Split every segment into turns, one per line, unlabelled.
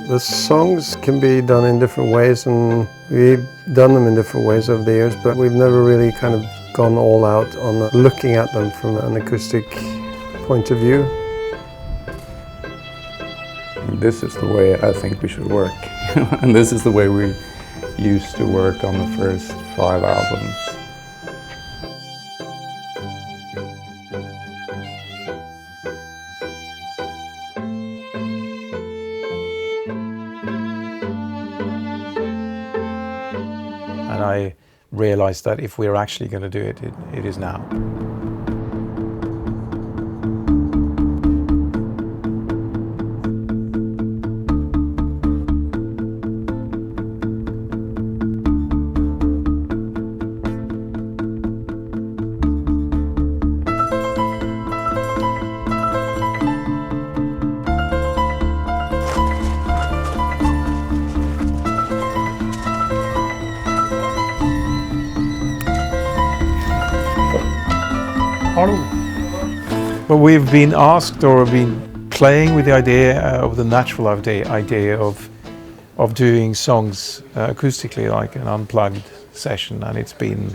The songs can be done in different ways, and we've done them in different ways over the years, but we've never really kind of gone all out on looking at them from an acoustic point of view.
This is the way I think we should work. And this is the way we used to work on the first 5 albums.
And I realized that if we're actually going to do it, it is now. Well, we've been asked or been playing with the idea of the natural idea of doing songs acoustically, like an unplugged session, and it's been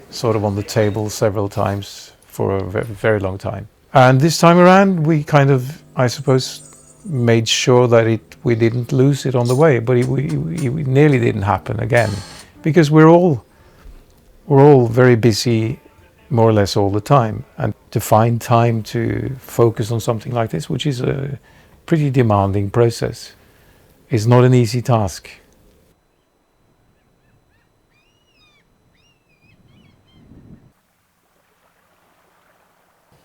sort of on the table several times for a very long time. And this time around, we kind of, I suppose, made sure that we didn't lose it on the way, but it nearly didn't happen again, because we're all very busy more or less all the time, and to find time to focus on something like this, which is a pretty demanding process, is not an easy task.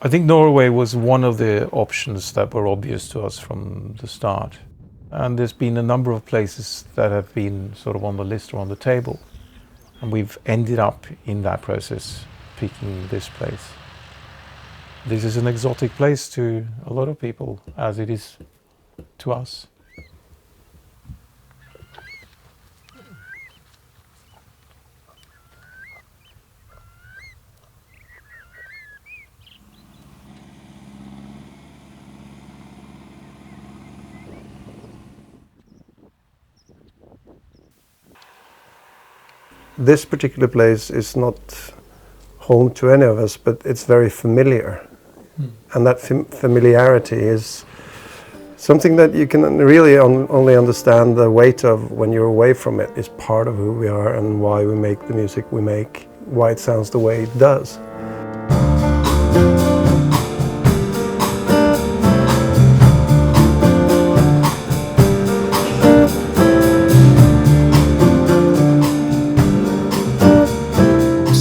I think Norway was one of the options that were obvious to us from the start, and there's been a number of places that have been sort of on the list or on the table, and we've ended up in that process picking this place. This is an exotic place to a lot of people, as it is to us.
This particular place is not home to any of us, but it's very familiar. And that familiarity is something that you can really only understand the weight of when you're away from it. It's part of who we are and why we make the music we make, why it sounds the way it does.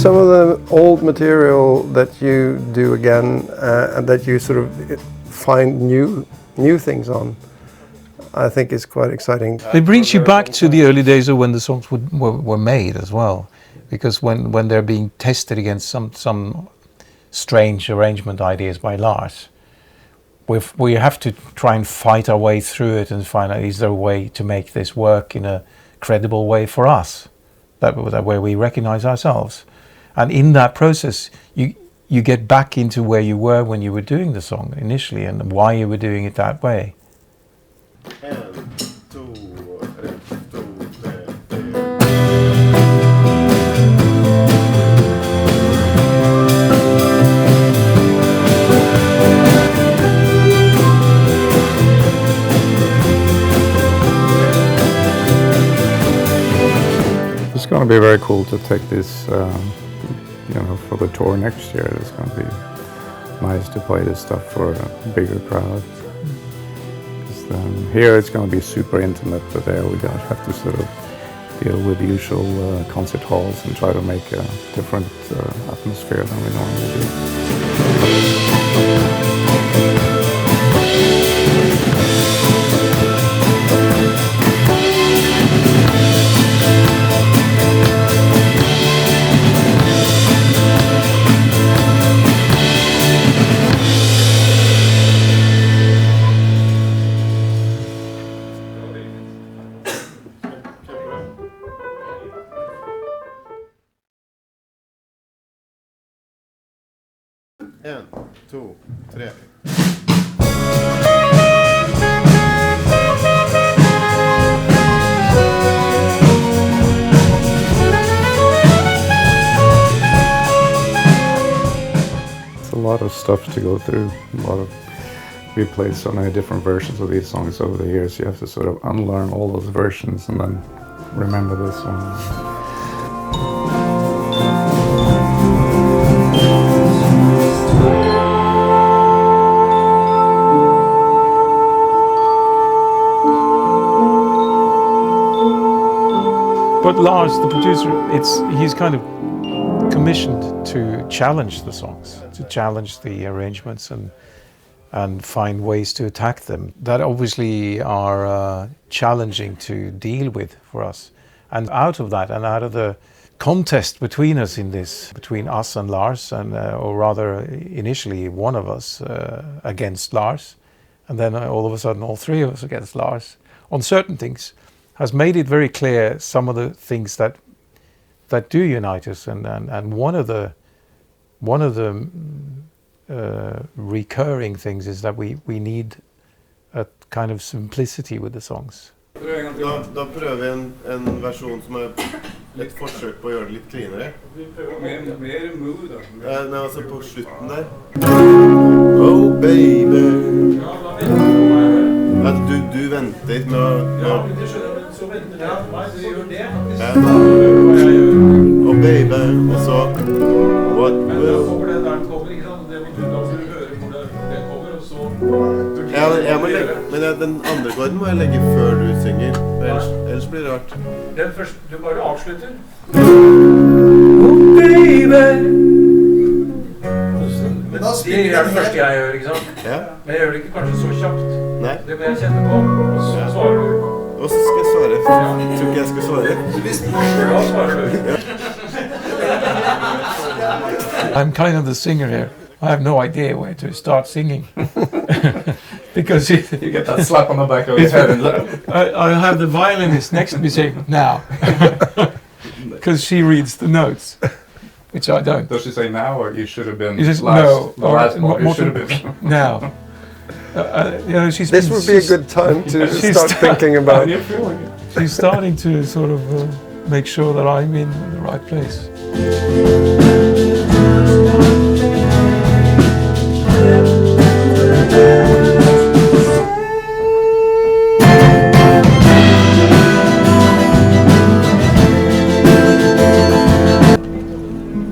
Some of the old material that you do again and that you sort of find new things on, I think is quite exciting.
It brings you back to the early days of when the songs were made as well, because when they're being tested against some strange arrangement ideas by Lars, we have to try and fight our way through it and find out, is there a way to make this work in a credible way for us, that where we recognize ourselves. And in that process, you get back into where you were when you were doing the song initially and why you were doing it that way.
It's going to be very cool to take this for the tour next year. It's going to be nice to play this stuff for a bigger crowd. Here it's going to be super intimate, but there we have to sort of deal with the usual concert halls and try to make a different atmosphere than we normally do.
1, 2, 3.
It's a lot of stuff to go through. We played so many different versions of these songs over the years. You have to sort of unlearn all those versions and then remember this one.
But Lars, the producer, he's kind of commissioned to challenge the songs, to challenge the arrangements and find ways to attack them that obviously are challenging to deal with for us. And out of that, and out of the contest between us in this, between us and Lars, and or rather initially one of us against Lars, and then all of a sudden all three of us against Lars on certain things, has made it very clear some of the things that do unite us, and one of the recurring things is that we need a kind of simplicity with the songs.
Da prøver vi en versjon som et forsøk på å gjøre det litt cleanere.
Vi prøver mer mood da.
Nei, altså på slutten der. Oh baby. At du venter med å...
Ja, men det skjønner du, så venter jeg på meg, så gjør det faktisk.
Oh baby, og så... What
Men da
will...
kommer det der den kommer, ikke sant? Da skal du høre hvor den kommer, og så...
Jeg må legge... Men den andre gården må jeg legge før du synger. Ellers blir det rart.
Den første, du bare avslutter. Oh baby! Men det er det første jeg gjør, ikke sant?
Ja.
Men jeg gjør det ikke kanskje så kjapt.
Nei.
Det må jeg kjenne på, og så svarer du.
Og så skal jeg svare. Tror ikke jeg skal svare.
Ja, svarer du.
I'm kind of the singer here. I have no idea where to start singing. Because
You get that slap on the back of his head and
I have the violinist next to me saying, now. Because she reads the notes, which I don't.
Does she say now, or you should have been
He says,
last?
no,
The
or
last one, you
more
should have been.
now. You know,
This would be a good time to start thinking about.
She's starting to sort of make sure that I'm in the right place.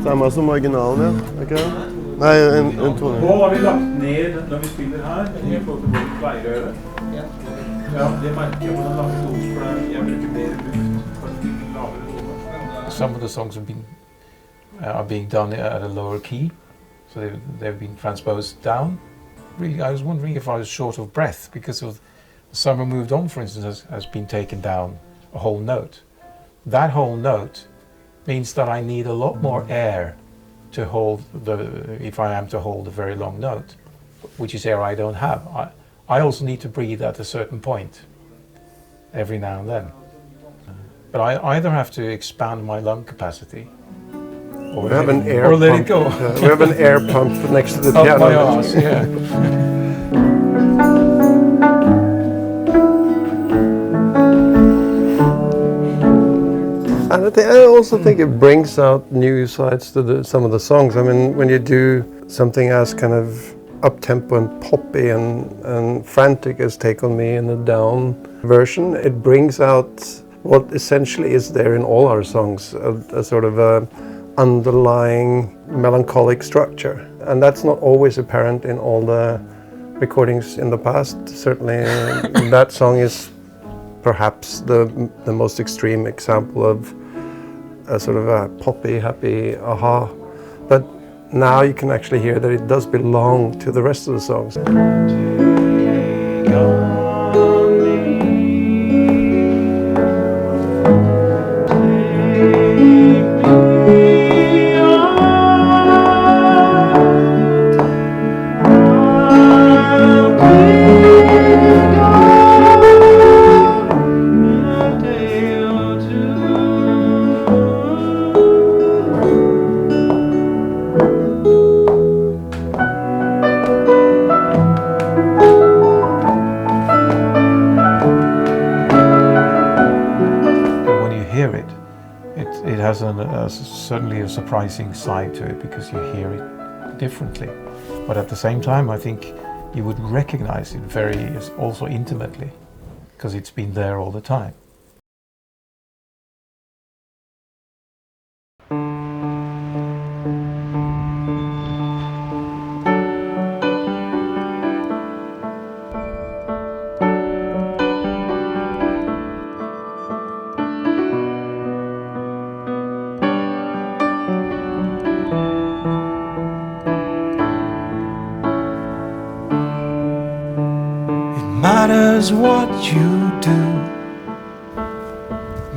Samme som originalen, ja. Ikke det? Nei, en tone.
Nå har vi lagt ned når vi spiller her, i forhold til hva vi pleier å gjøre. Ja, det merker jeg hvordan lager ord, for jeg bruker mer luft for å spille lavere tone.
Some of the songs are being done at a lower key, so they've been transposed down. Really, I was wondering if I was short of breath because of Summer Moved On, for instance, has been taken down a whole note. That whole note means that I need a lot more air to hold if I am to hold a very long note, which is air I don't have. I also need to breathe at a certain point every now and then. But I either have to expand my lung capacity or
We have an air
or let
pump.
it go.
We have an air pump next to the
Up
piano.
my arse, yeah.
And I also think it brings out new sides to some of the songs. I mean, when you do something as kind of up-tempo and poppy and frantic as Take On Me in the down version, it brings out what essentially is there in all our songs, a sort of a underlying melancholic structure. And that's not always apparent in all the recordings in the past. Certainly that song is perhaps the most extreme example of a sort of a poppy, happy aha. But now you can actually hear that it does belong to the rest of the songs.
hear it, it has certainly a surprising side to it because you hear it differently. But at the same time, I think you would recognize it also intimately because it's been there all the time.
Matters what you do,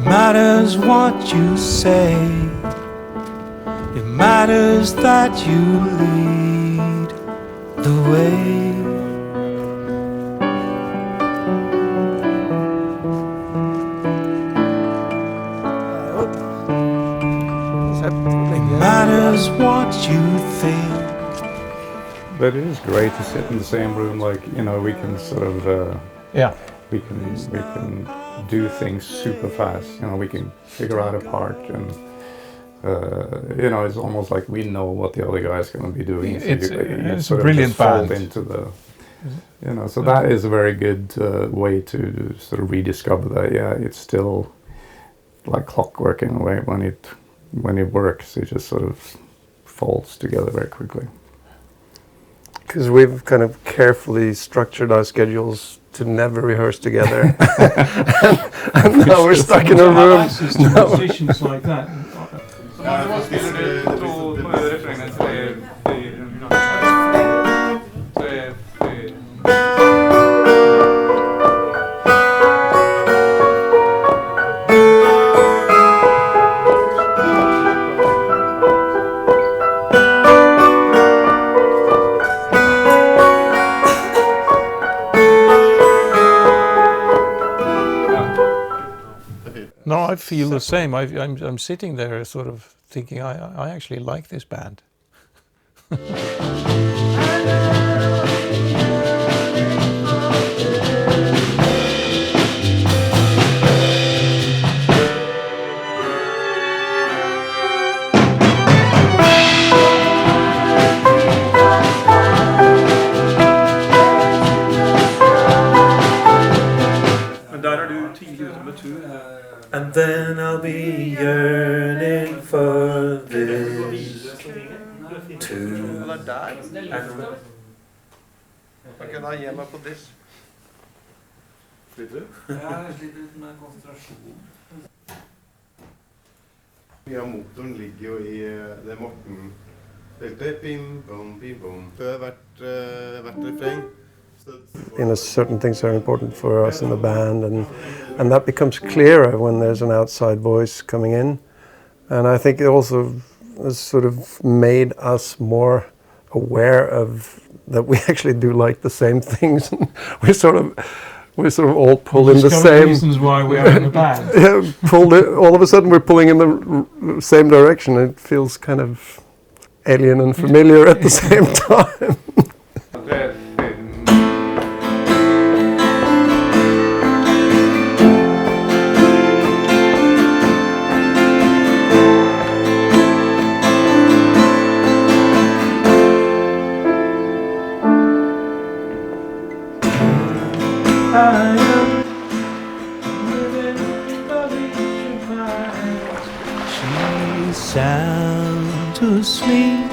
matters what you say, it matters that you lead the way. It matters what you think.
But it is great to sit in the same room, like, you know, we can sort of, we can do things super fast, you know, we can figure out a part and, you know, it's almost like we know what the other guy's going to be doing. So
it's a brilliant band.
Into the, you know, so that is a very good way to sort of rediscover that, yeah, it's still like clockwork in a way. When it works, it just sort of falls together very quickly.
Because we've kind of carefully structured our schedules to never rehearse together. and now we're stuck in a room.
Musicians like that.
No, I feel the same. I'm sitting there sort of thinking, I actually like this band.
And then I'll be yearning for this too.
Kan jeg gi meg på this?
Sliter du?
Ja, jeg sliter litt med konsentrasjon.
Ja, motoren ligger jo i det Morten spilte. Bim, bom, bim, bom. Før hvert refreng.
You know, certain things are important for us in the band, and that becomes clearer when there's an outside voice coming in. And I think it also has sort of made us more aware of that we actually do like the same things. we're sort of all pulled in the same.
Reasons why we are in the band.
Yeah, all of a sudden we're pulling in the same direction. It feels kind of alien and familiar at the same time.
Sound to sleep,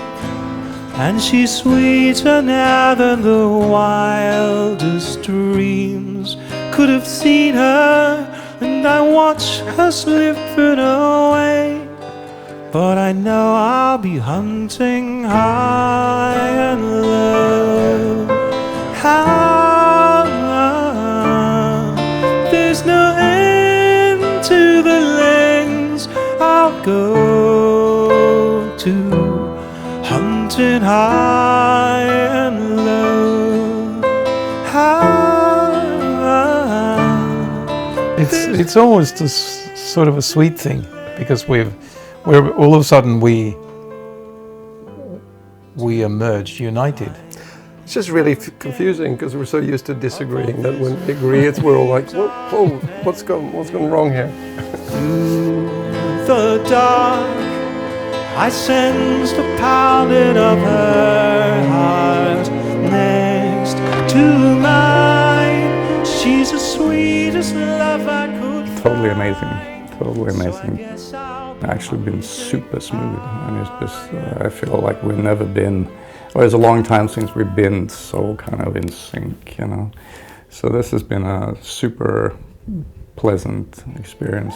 and she's sweeter now than the wildest dreams could have seen her, and I watch her slipping away, but I know I'll be hunting high and low. There's no end to the lengths I'll go to, hunting high and low.
It's almost a sort of a sweet thing because we're all of a sudden we emerged united.
It's just really confusing because we're so used to disagreeing that when we agree, we're all like, whoa, what's gone wrong here?
the dark, I sense the pounding of her heart next to mine. She's the sweetest love I could find.
Totally amazing, totally amazing. Actually been super smooth, and it's just, I feel like we've never been, well, it's a long time since we've been so kind of in sync, you know. So this has been a super pleasant experience.